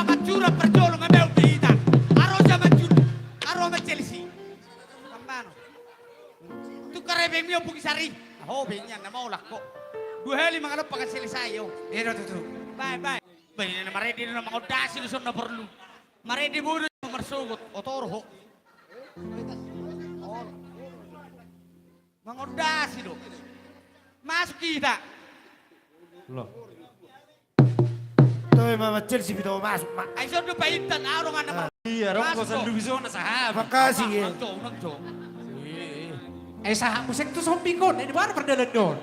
Majura perjolo ma meu vita. Aroja Majura. Aroma Chelsea. Tambano. Tu karebe mio bugisari. Oh, benya na mau lakko. Dua hali mga lupa kasi sayo. Ero tutu. Bye bye. Banya na maredi na mga odasi na na perlu. Maredi mo na marsugot. Otorho. Mga odasi do. Masuk kita. Loh. Dove Mama Chelsea vi devo masuk, ma Ay sono paitan araw nga naman. Iya, ro ko sa Masuk. Luzon na sahabat. makasih ya. Nagjo. Eh sahab musik tu zombie kon, ini baru perdalan don.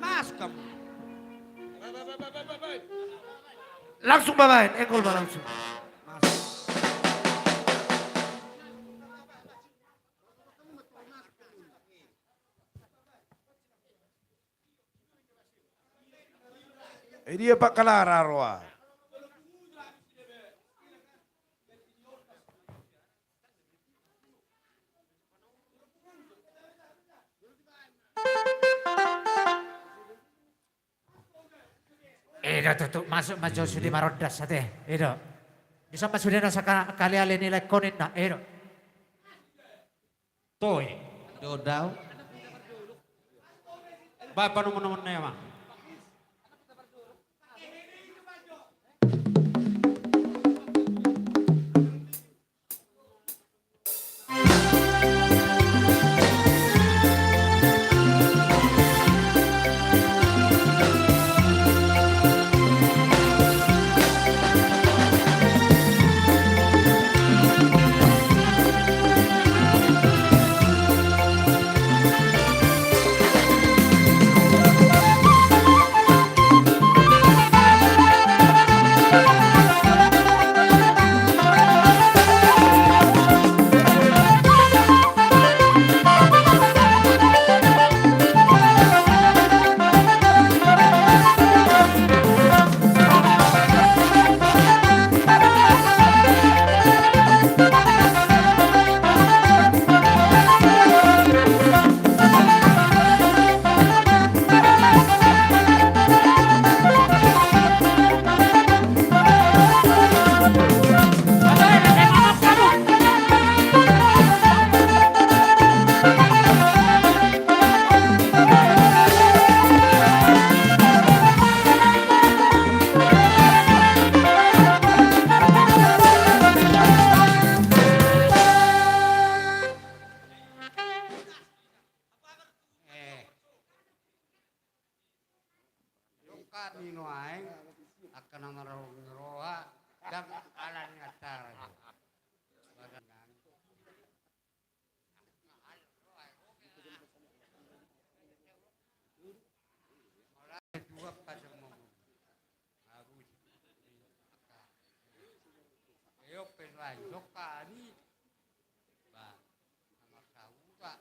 Masuk kamu. Langsung babain, ekol ba langsung. Dia Pak Kalara Roa. Ero tutu masuk maju sudi marodas sate. Ero. Bisa masuk na sa kali alin nila konin na. Ero. Toy. Dodaw. Bapak nomor na yaman. Nino aing akan ngeroha dan alan ngatar. Dua pada mau harus. Yo pelai lokali. Ba sama sahuba.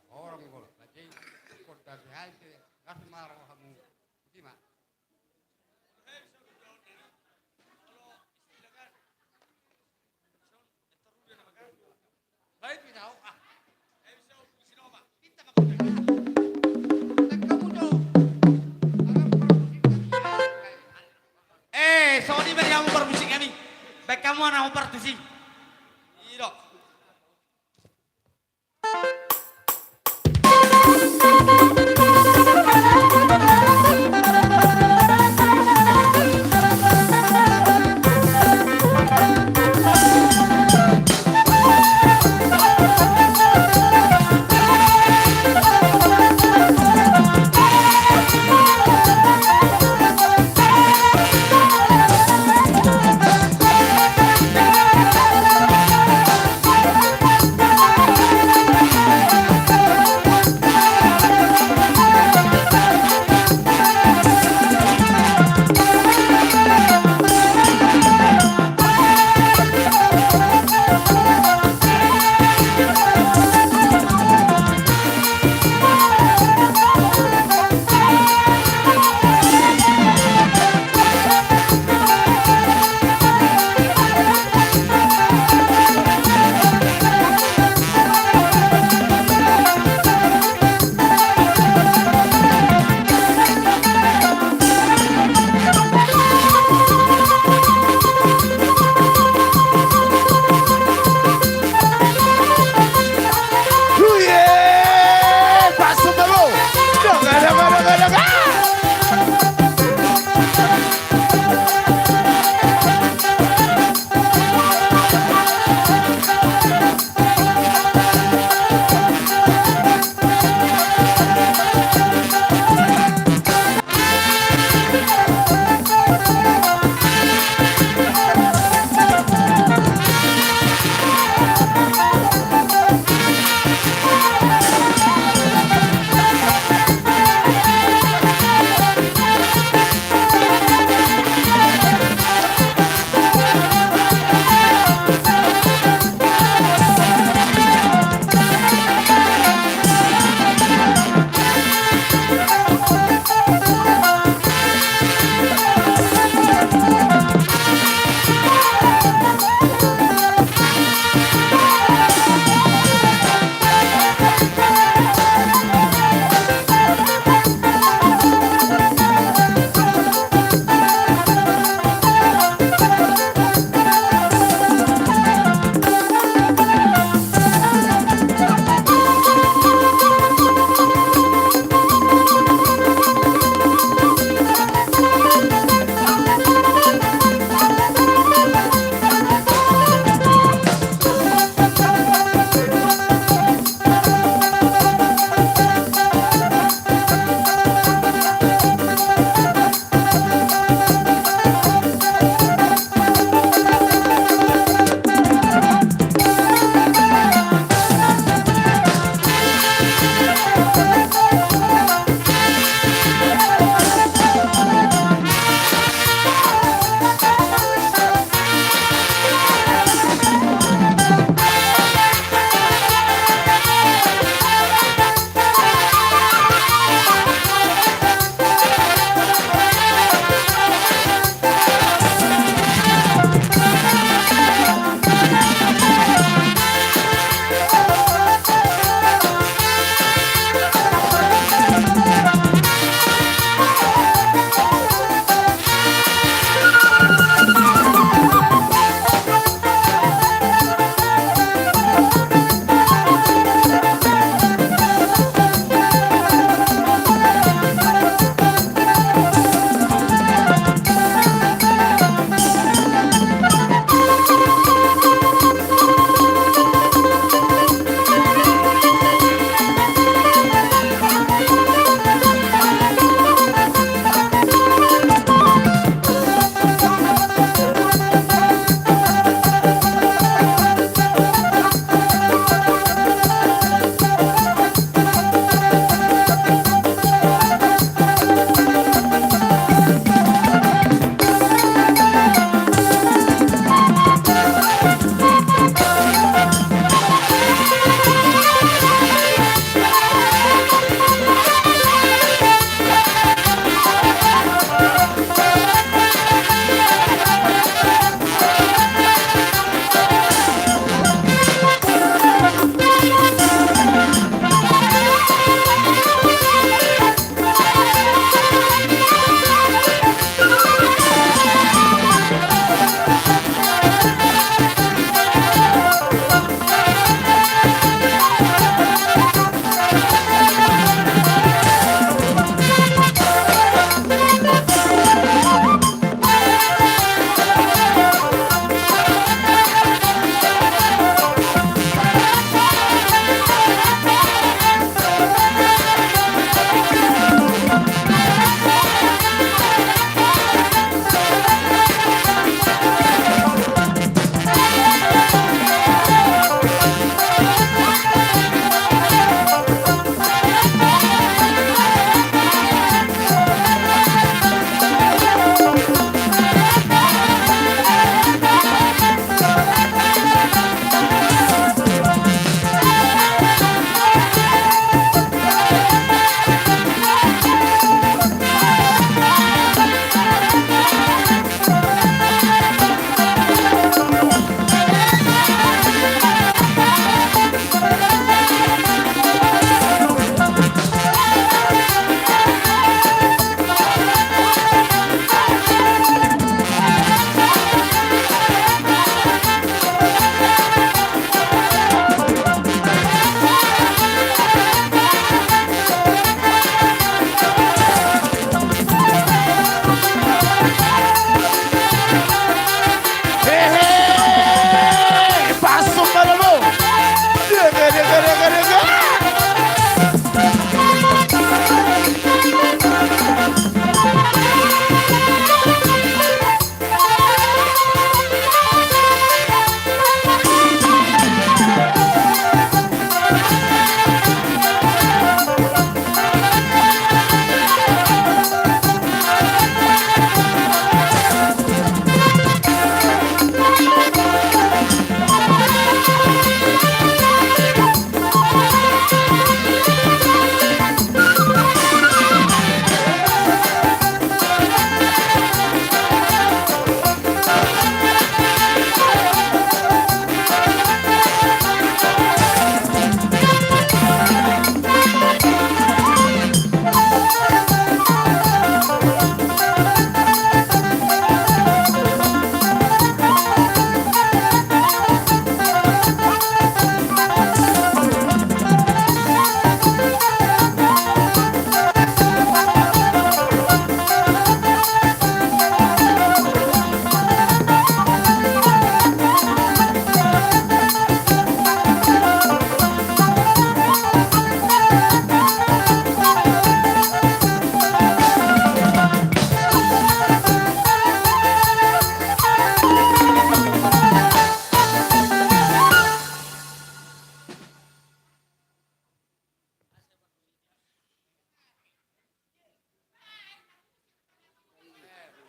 Orang gol, jadi ikut dari hasil, kasih marah kamu, gimana? Baik kita tahu ah. Sorry beri kamu permusik kami. Baik kamu anak mau pertusi. Iya.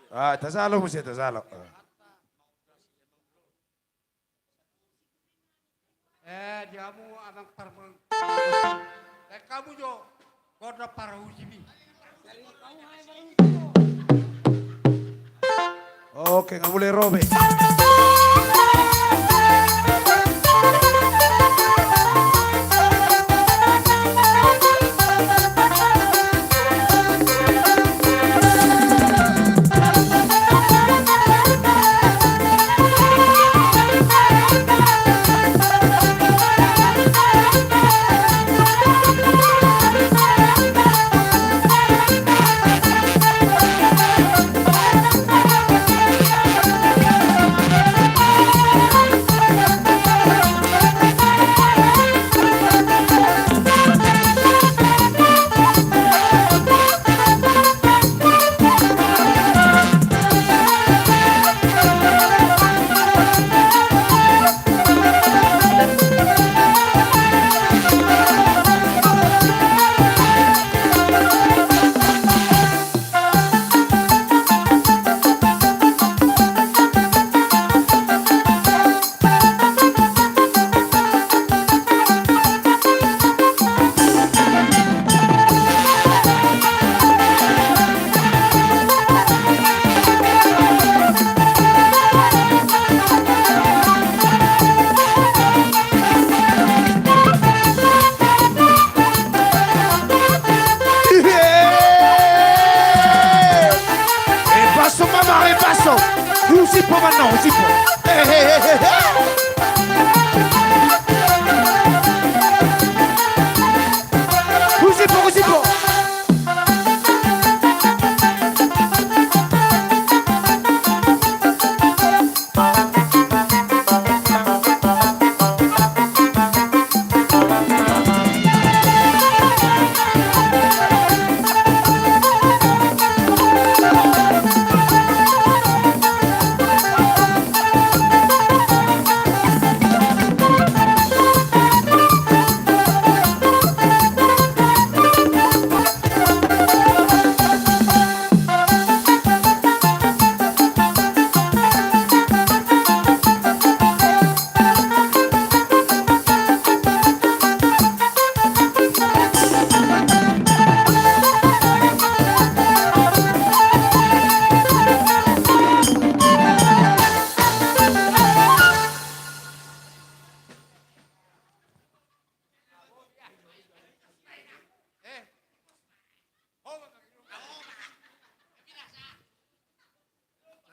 Tasalo mo siya, tasalo. Jamu amang parmang. Kamu jo, kota parahusimi. Okay, nga muli, Robe. Usipo man no, usipo. Hey, hey, hey, hey, hey. Usipo, usipo.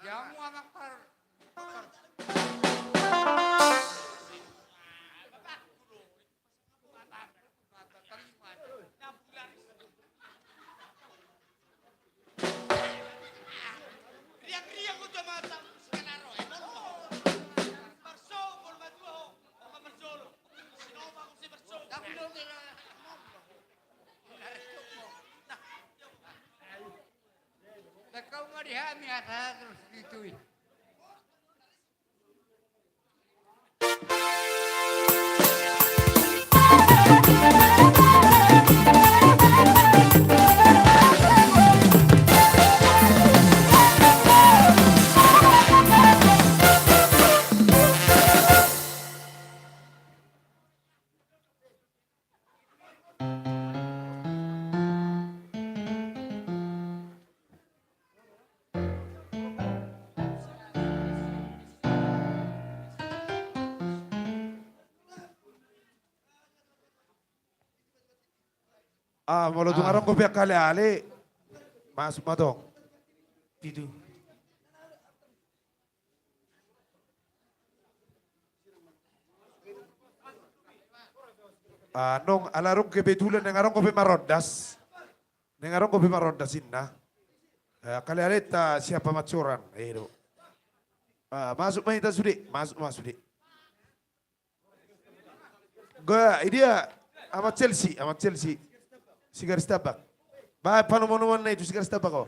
Jamu amang par. Riang-riang ko dyan mga tao si Kalaro. Marso, forma dua ho. O mamarsolo. Sinoma ko si Marso. Kau nggak dihami atas terus gituin. Molo tungarong ko biyak kali-ali. Masuk matong. Itu. Nong alarong kebetulan nengarong ko marodas. Nengarong ko marodas inna. Kali-ali ta siapa matsuran. Masuk mahita sudi. Masuk di. Gua dia amat Chelsea. Sigar stabak. Ba panuman na itu sigar stabak ko.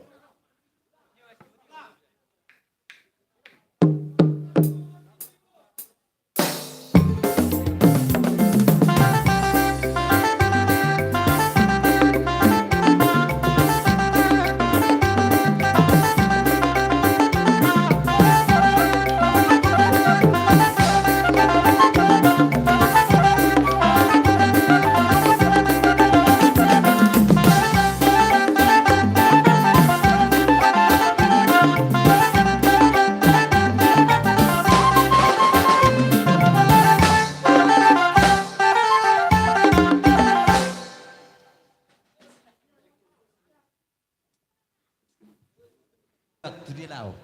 tu dia lau.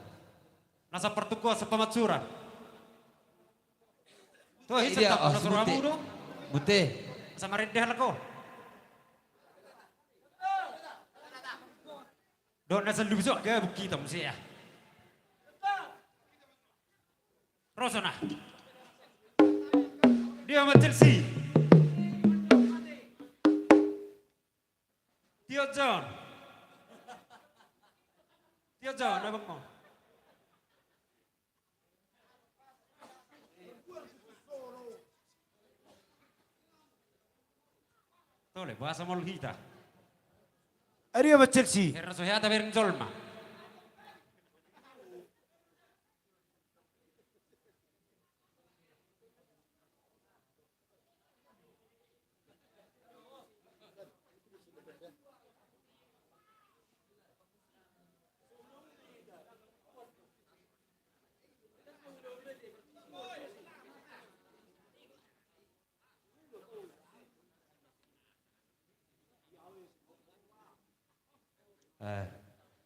Nasa pertuko sa pamatsuran. Tuh, Iya, hisap oh, tak nasa ramu do. Bute. Sa marindehan ako. Do nasa lubso dia bukita mo siya. Rosona. Dia sama Chelsea. Tio John. Tio John, abang mo. Tole, bahasa Molhita. Arriva Chelsea. Herra sohata veren Zolma.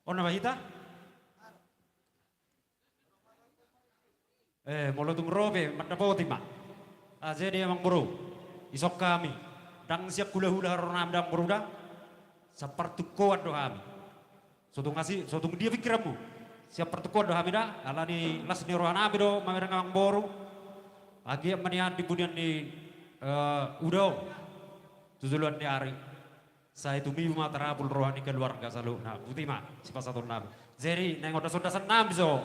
Ona bahita? Molotung robe, matapoti ma. Jadi emang bro, isok kami. Dang siap hula-hula ronam dang beruda. Seperti kuat doh kami. Sotung dia pikiranmu. Siap pertukuan doh kami dah. Ala ni las ni rohan kami doh, mamerang ang boru. Agi manian di budian ni udo. Tuzuluan ni ari. Saya itu mimpi matarabul rohani keluarga selalu. Nah, putih mah, sifat satu nabi. Jadi, neng udah sudah senam so,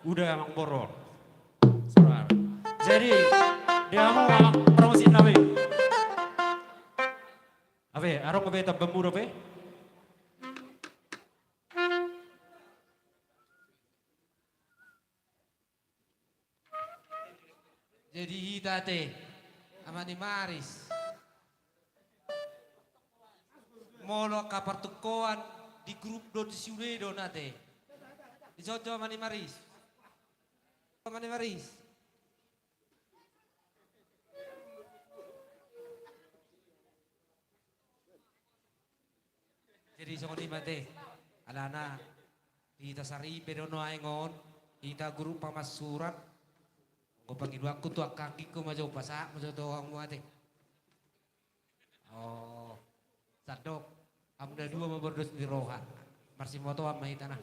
udah emang boror. Jadi, dia mau emang promosi nabi. Abe, arong abe tak bemur abe? Jadi hita teh, amani maris. Molo kapartukoan di grup do di siuredo nate. Di soto amani maris. Amani maris. Jadi songoni mate. Alana kita sari pedono aingon. Kita grup pamasuran. Ko pangin aku tuh kaki ko majo pasak majo doang mate. Oh. Sadok. Amda dua memberdos di roha. Marsi moto amma hitana.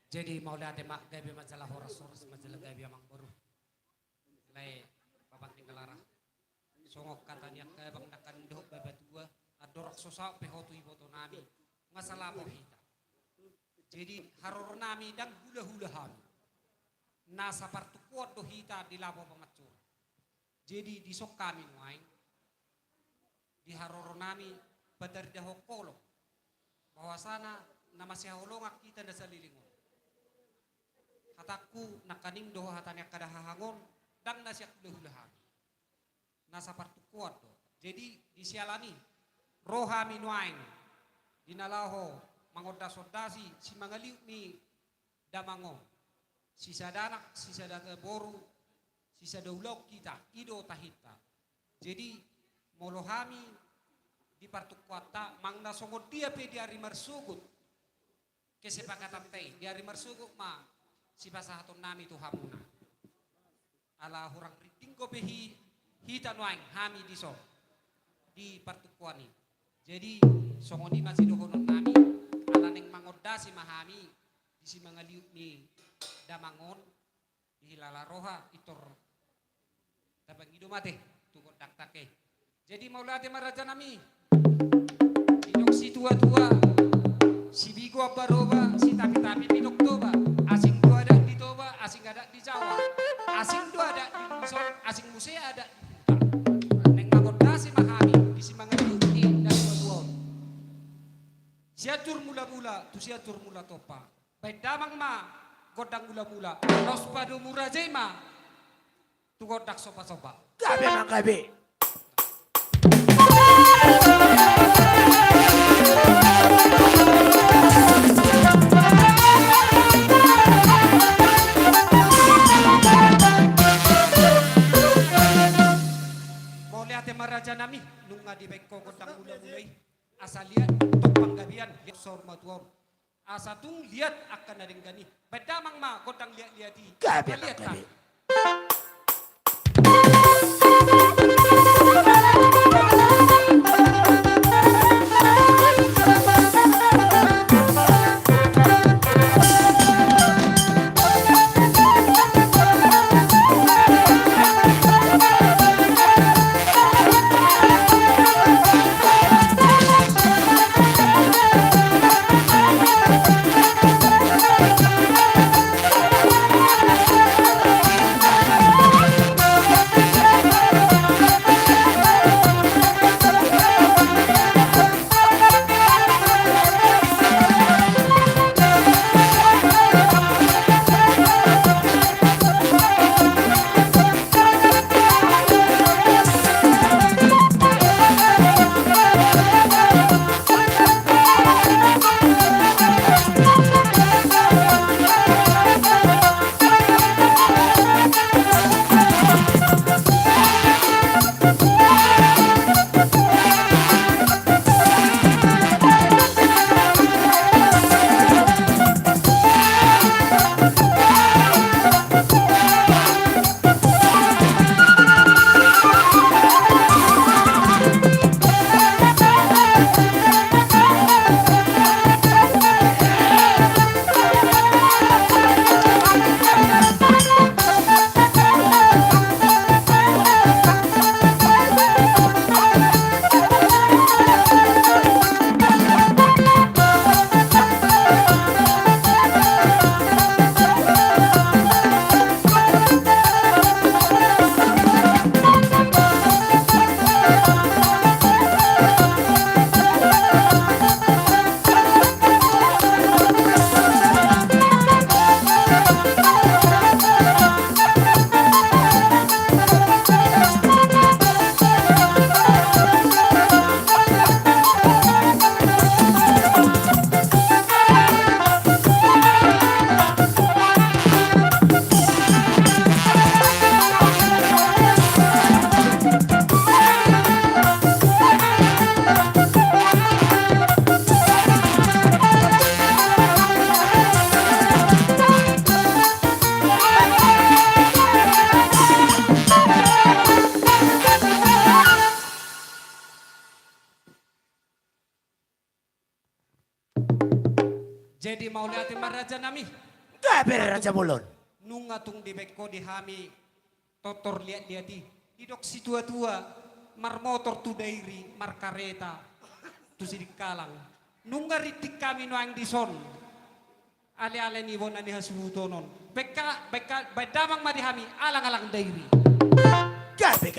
Jadi mau lihat mak gabi masalah horas-horas masalah gabi amang baru. Lai bapak tinggalara. Songok katanya kaya bang nakan doh babat dua. Adorak sosa pehotu iboto nami. Masalah apa hita. Jadi haror nami dan hula-hula hami. Nasa partu kuat doh hita di labo pemacur. Jadi di sok kami nuain, di haror nami badar dahok kolok, bahwa sana nama seholongak kita dasa lilingon. Hataku nakaning doho hatanya kada hahangon dan nasyak dahulahan. Nasa partu kuat do. Jadi disialani rohami nuain, dinalaho mangodas-odasi si mangaliuk ni damango, sisa danak, sisa data boru. Sisa daulau kita, ido tahita. Jadi molohami di partu kuata mangna songo dia pe di hari marsugut. Kesepakatan teh di hari marsugut ma si pasahaton nami tu hamuna. Ala hurang riting ko behi hita nuaing hami diso di partu kuani. Jadi songo ni masih dohonon nami ala neng mangodasi mahami di si mangaliuk ni damangon di hilala roha itor tabang hidup mati tukot tak-take. Jadi mau latih maraja nami. Pinok si tua-tua, si bigo baroba, si tapi-tapi pinok toba. Asing dua ada di toba, asing ada di Jawa. Asing dua ada di Luzon, asing musea ada di Hutan. Neng makodasi mahami, di simangaluti dan dua-dua. Siatur mula-mula, tu siatur mula topa. Baik damang ma, godang mula-mula. Nos padu murajema. Tukot dak sopa-sopa. Gabi mang gabi. Mau lihat maraja nami nunga di beko godang mulai-mulai. Asa lihat untuk panggabian lihat sormatuam. Asa tung lihat akan ada gani. Bedamang ma kodang lihat-lihati. Lihat kan. Jadi mau lihatin maraja nami. Gaber Raja Mulon. Nunga tung di beko di hami totor lihat-lihati. Idok si tua-tua mar motor tu dairi mar kareta tu sidik kalang. Nunga ritik kami noang di son. Ale-ale ni won ani hasutonon. Beka bedamang ma di hami alang-alang dairi. Gabe.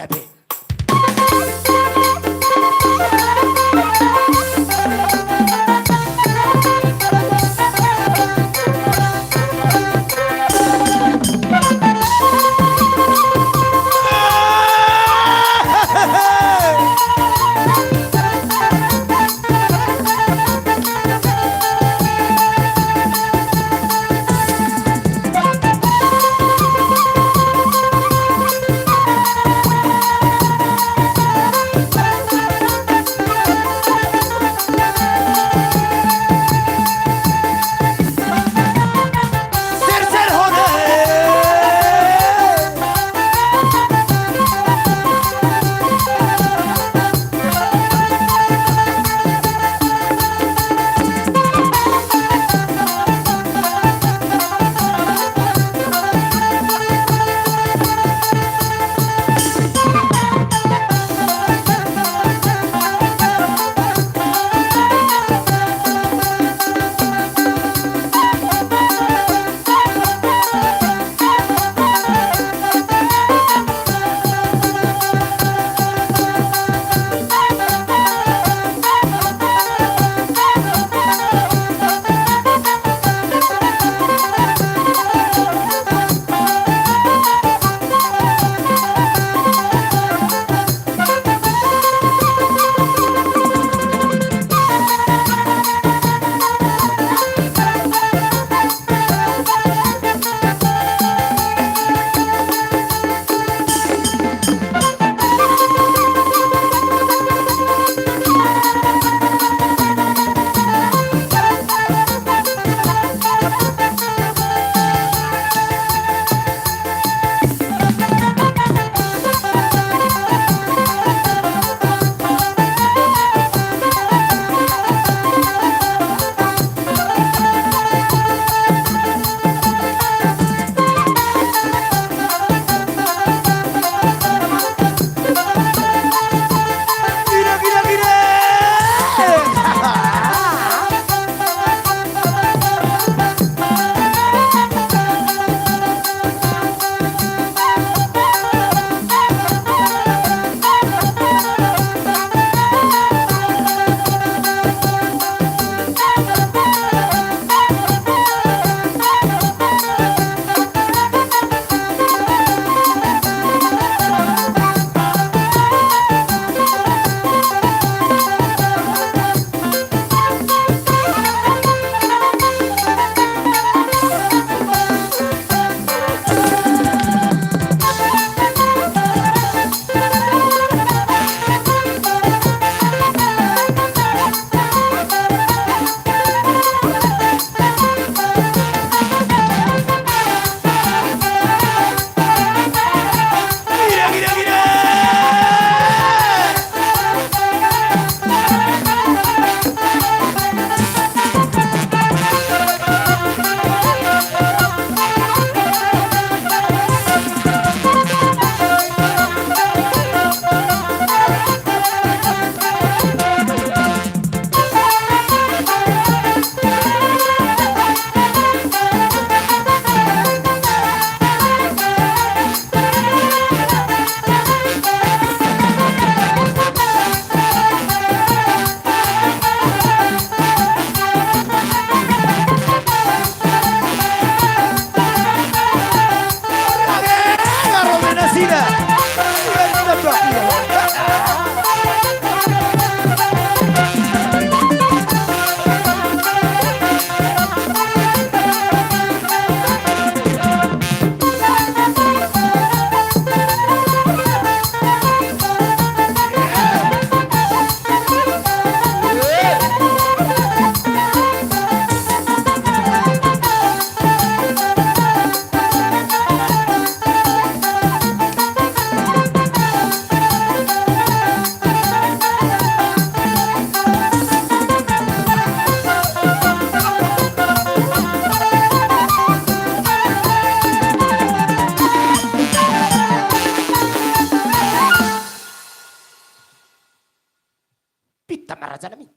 Maharaja Nami.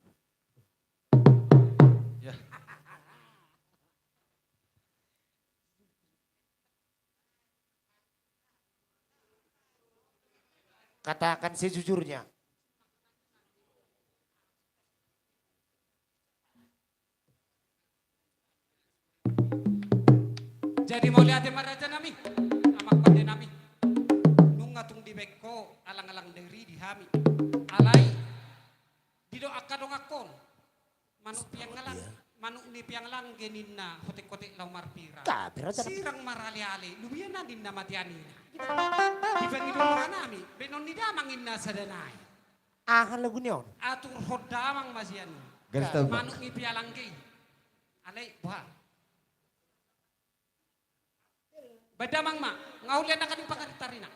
Ya. Katakan sejujurnya. Jadi mau lihat Maharaja nami, amak pande nami. Nung atung di beko alang-alang dari di hami. Alai dido akadong akon. Manuk piang ngalang, manuk ni piang lang geninna hotek-hotek lau marpira. Gabe Raja Nami. Sirang marali-ali, lubiyan na din na matiani. Di pangidong nami, benon ni damangin na sa danay. Akan lagu niyon. Atur hodamang masian. Garis tahu, Pak. Manuk ni pialang gay. Alay, buha. Badamang ma, ngaulian na kaning pagkaritarina.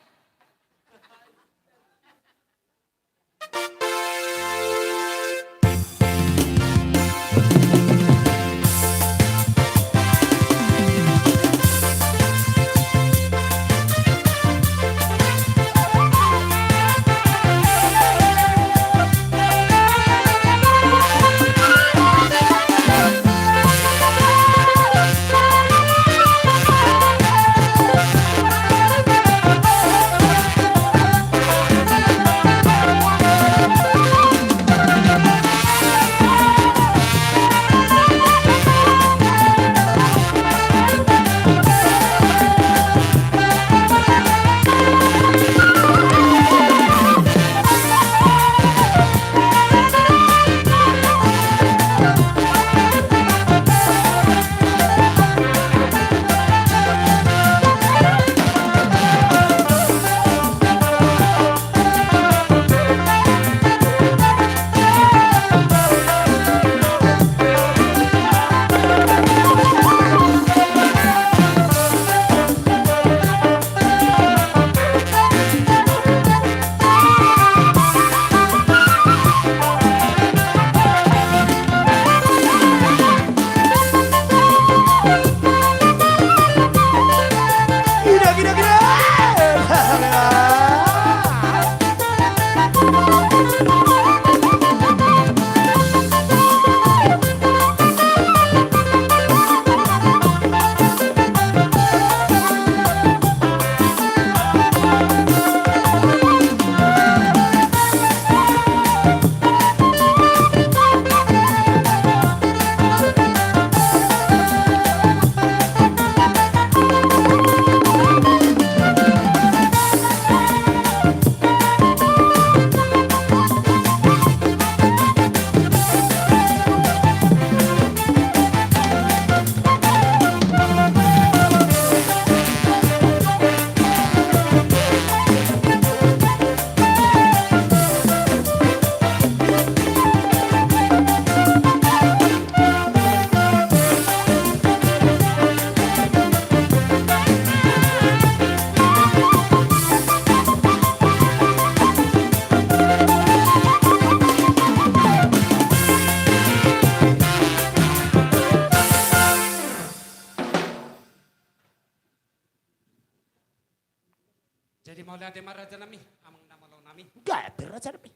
Jadi mau lihat Maharaja nami, amang namalaw nami. Gabe Raja Nami.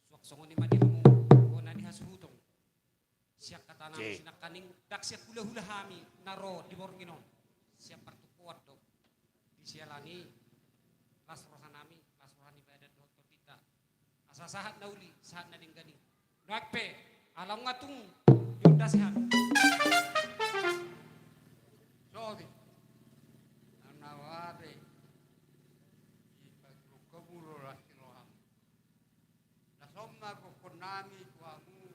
Suwak songo ni madi mo, kona ni hasutong. Siyak kata nami Jay. sinakaning, dak siyak hula-hula hami, naro di bornginon. Siyak partukuat do. Di sialani, lasrohan nami, lasrohan ibadat dokter kita. Asa sahat na uli, sahat na dinggani. Nagpe, alam nga tung, yung dasihan. Sorry. Nanawari. Ipagkamulo rasiroham. Nasomna ko kunami kuamu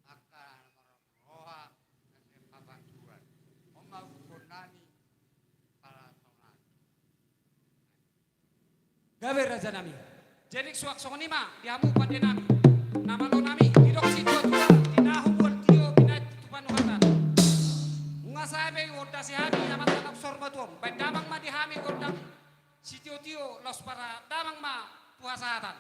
akan maroha kasi pabantuan. Oma kunani para songan. Gawe raja nami. Jadi suwak songo ni ma, diamu pande nami. Namalo nami, didok situ tua, dinahu buat tio, binat tupanuhatan. Nga sabi, wala si Hami, amat anak sorma tuom. Baik damang ma di Hami, kondang si tio-tio, los para damang ma puasatan.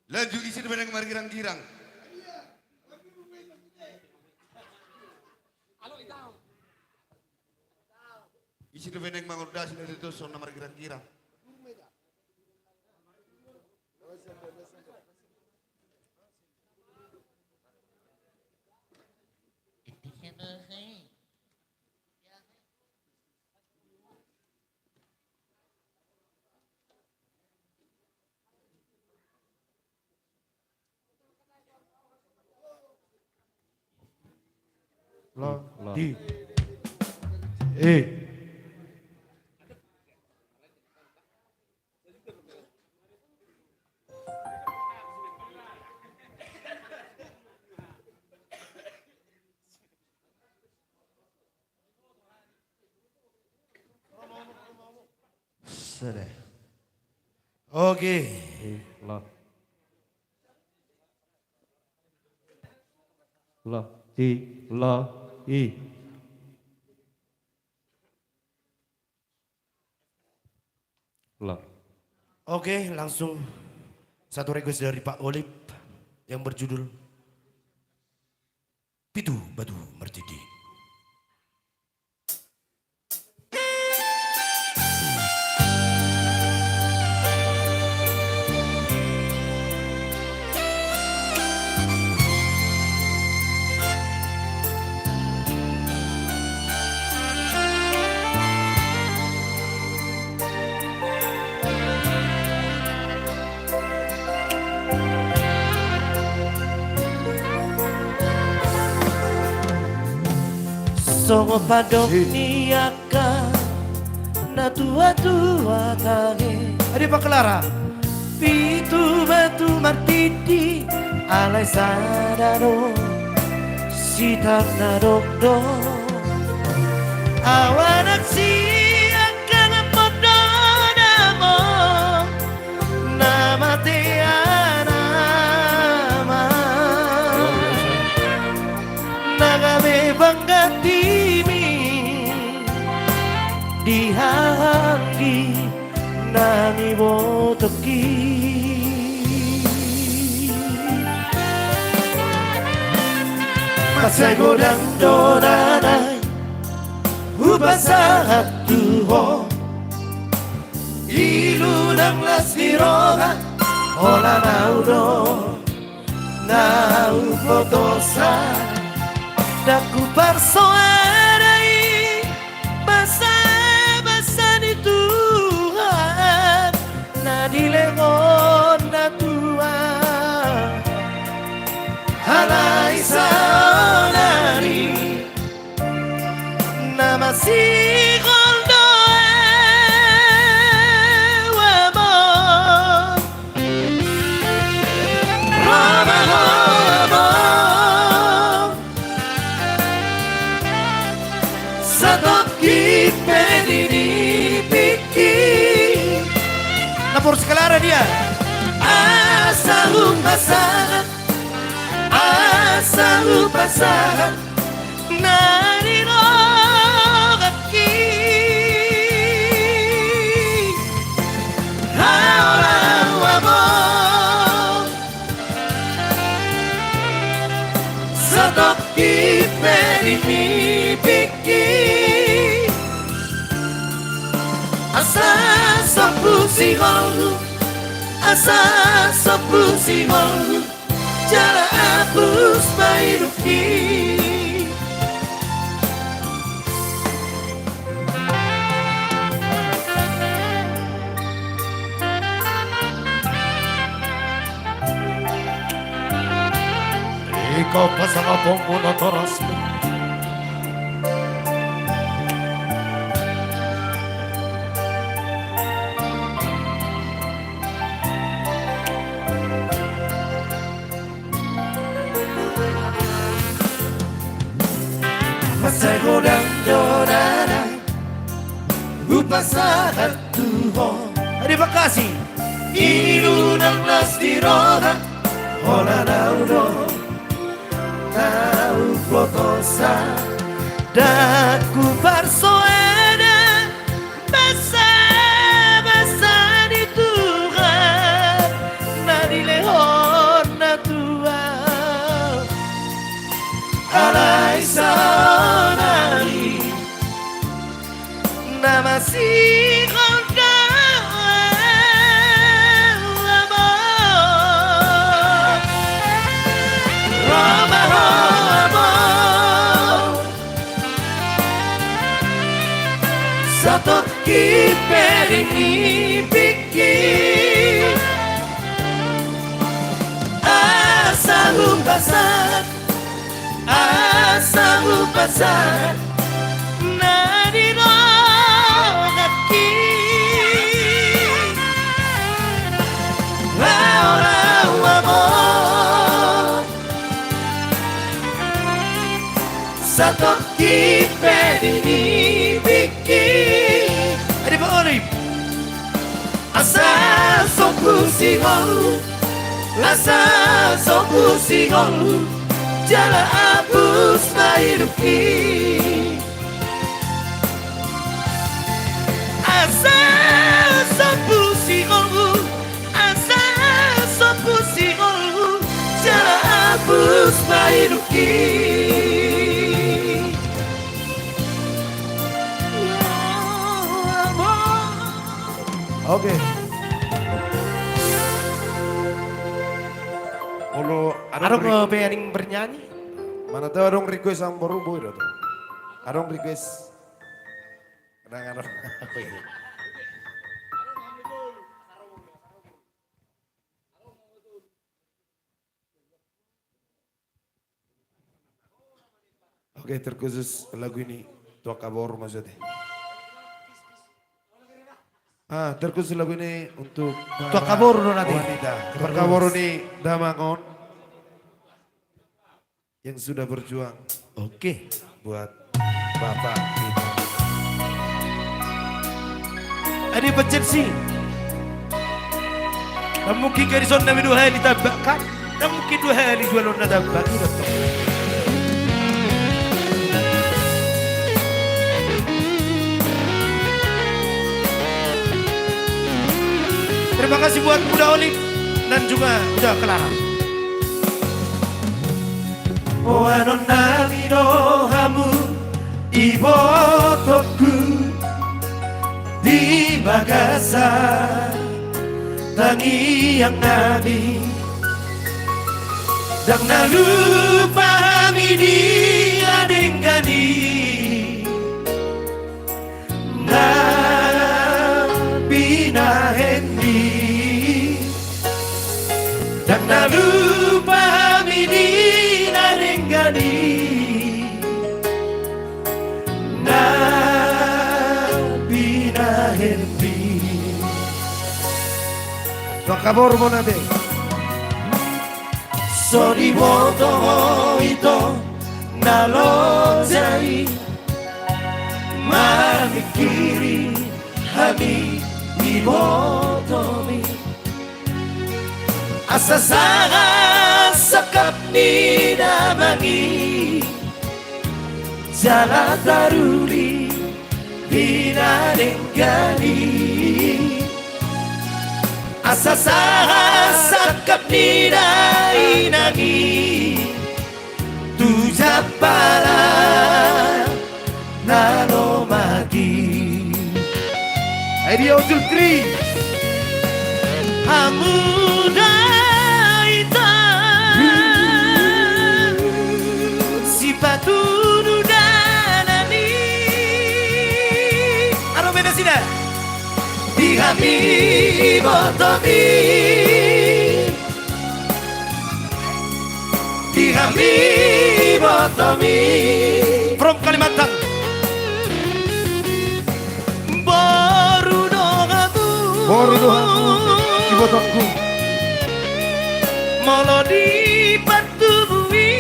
Lanjut isi dengan margirang-girang. Isi dengan mangordas itu sona margirang-girang. La, di. Eh. Sudah. Oke. La. La, di, la, i. La. Oke, langsung satu request dari Pak Olip yang berjudul Pitu Batu Mertidi. Songo padok niaka na tua-tua tangi. Ada Pak Kelara. Pitu batu martidi alai sadaro sitak nadokdo awanak siakan podonamo nama tiana nagabe banggatimi dihanggi nami botoki masai godang donanai ubasa tuho ilunang lasdiroga ola naudo nau fotosa daku parsoarai basa di Tuhan nadilengon na Tuhan halai saudari nama si goldoe wamon Roma Satoki pedini piki Napur Kelara dia Asal pasangan Nani rogaki Haola wamon Satoki pedini piki Asa sopusi holu Asa sopusi holu Jala apus bairuki Ikaw pa sa kapong muna toras mo. Masai godang donanai Upasa Tuhan. Terima kasih. Ilunang lasdiroga Ola naudo Nau fotosa Daku parsoena Basa di Tuhan Nadileho ini bikin asa lupasan nadino ngaki lau amor satu kita ini bikin ada Pak Orip asa soku singol asa soku singol jala hapus mairuki asa soku singol asa soku singol jala hapus mairuki. Oke. Kalau Ada kok yang bernyanyi? mana tahu ada request yang baru boy itu. Ada request. Kadang-kadang. Oke, terkhusus lagu ini Tua Kabor maksudnya. Terkhusus lagu ini untuk Tua Kabor nanti. wanita. Tua Kabor ini Damangon yang sudah berjuang Oke. buat bapak kita. Ada pecet sih. Dan mungkin garison nabi 2 hari ditabakkan. Dan mungkin 2 hari jual orang tabak. Terima kasih buat Buddha Olip dan juga udah Clara. Wano nami no hamu ibotoku di Makassar tangi yang nabi dan nalupa kami dia dengani nabi na hendi dan nalupa kami dia dengani nabi na hendi. Tua Kabor mo natin. Sori moto ito nalojai mamikiri hami ibotomi asasaga sakap ni damangi jala daruri binarenggali asasaga sakap ni dainagi tuja pala nano magi Idea Ujul Kri. hamuda ita sipatu danani aro beda sida di kami botomi di kami botomi from Kalimantan baru dogamu Baru doamu ibotoku. Molo di patubui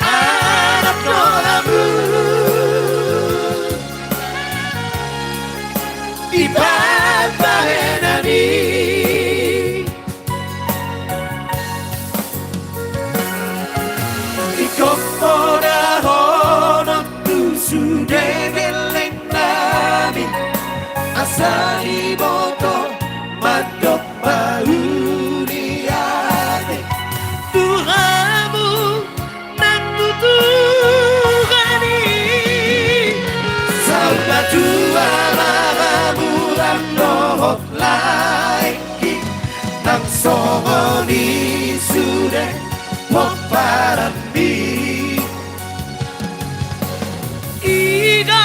anak doamu di bahenani di kopora hono tu sude beleng nami asali boto madok bauniane Tuhanmu nan tutuhani saula tua lagamu ramnohot laiki nang songoni sude poparambi ida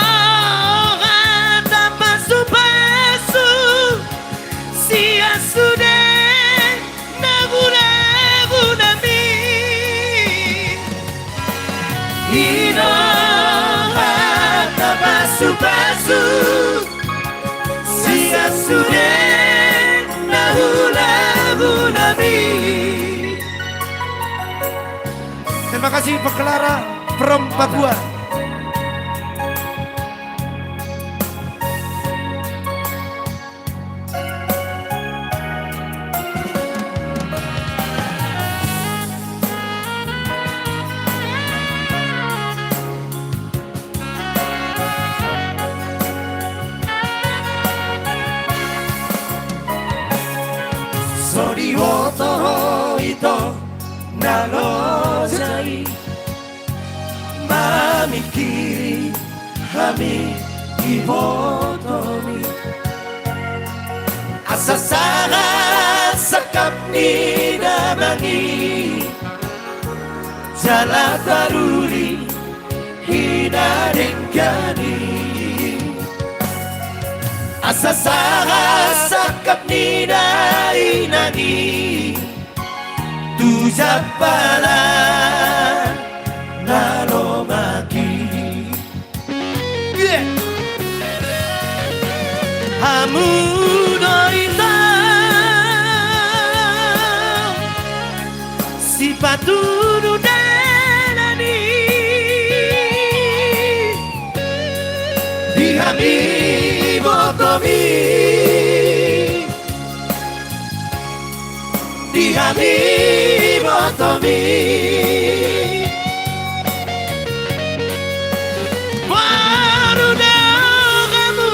pasu sia sudah nahu nabi. Terima kasih Pak Clara from Papua. Sorry woto ito nalojai mamikiri kami ibotomi asasara sakap ni namangi jala taruri hinadengkani asasara sakap ni nainani tuja pala nalomaki hamu dorita si paturu danani dihami botomi dihami botomi baru kamu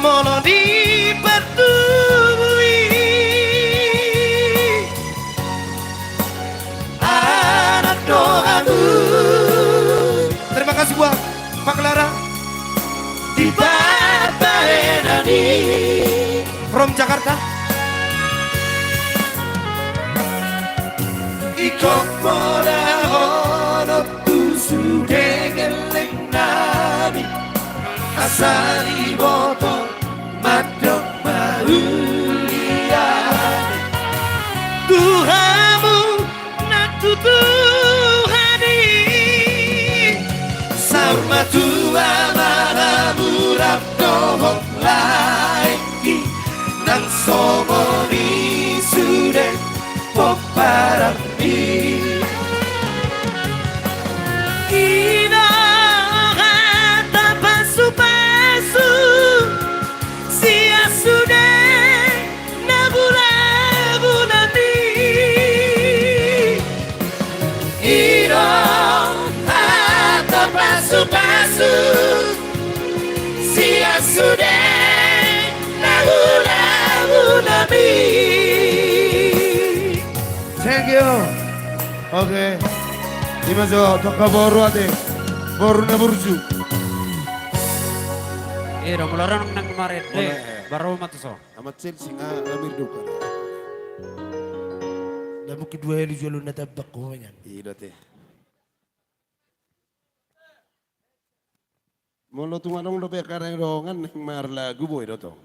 mau dipertui anak doamu. Terima kasih buat Pak Clara di Barbaenani from Jakarta. Ikut moda ono tusu dengeleng nabi asali botol madok mauliane Tuhamu nak tutuhani sama tua maramu rabdohok lagi nang somoni sudah poparami ina kata pasu-pasu sia sudah nabu-nabu nanti ina kata pasu-pasu sia sudah nabu-nabu nanti. Thank you. Oke. Imazo toka boru ate. Boru na burju. Udah mulai nang kemarin. Baru matuso. Amat sel singa amir duka. Damu kedua heli jualan natabak ko yan. Iya teh. Molo tumanong lo karang rongan ng marla guboy do to.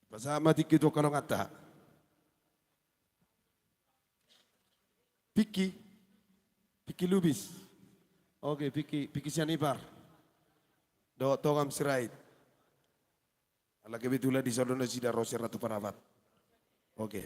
Pasama tikito kanong ata. Piki Lubis. Oke, Piki Sianipar. Do tongam sirait. Ala kebetulan di sono sida Roser Ratu Parabat. Oke.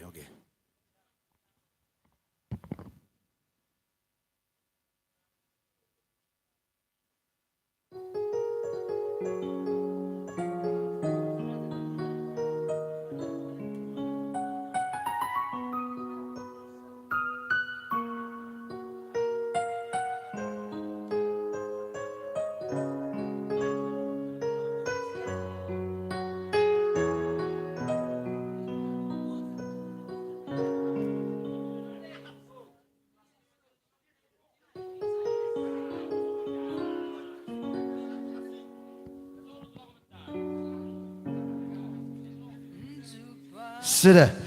Sudah.